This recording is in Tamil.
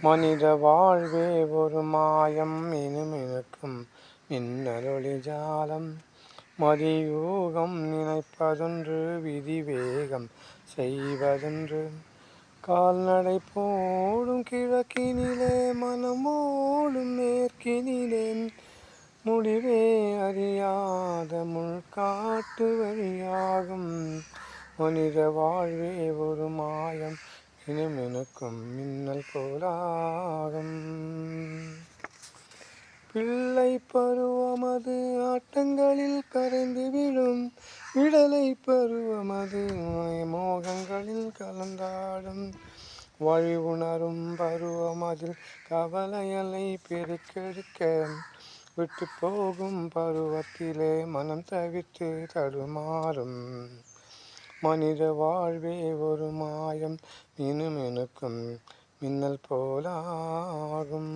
மனித வாழ்வே ஒரு மாயம் இனுமினுக்கும் மின்னலொளி ஜாலம் மதியூகம் நினைப்பதொன்று விதிவேகம் செய்வதொன்று கால்நடை போடும் கிழக்கினிலே மனமோடும் மேற்கினிலே முடிவே அறியாத முள்காட்டு வழியாகும் மனித வாழ்வே ஒரு மாயம் இனுமினுக்கும் மின்னல் போலாகும். பிள்ளை பருவமது ஆட்டங்களில் கரைந்து விடும் விடலை பருவமது மோகங்களில் கலந்தாடும் வழி உணரும் பருவமதில் கவலையலை பெருக்கெடுக்க விட்டு போகும் பருவத்திலே மனம் தவித்து தடுமாறும் மனித வாழ்வே ஒரு மாயம் மினுமினுக்கும் மின்னல் போலாகும்.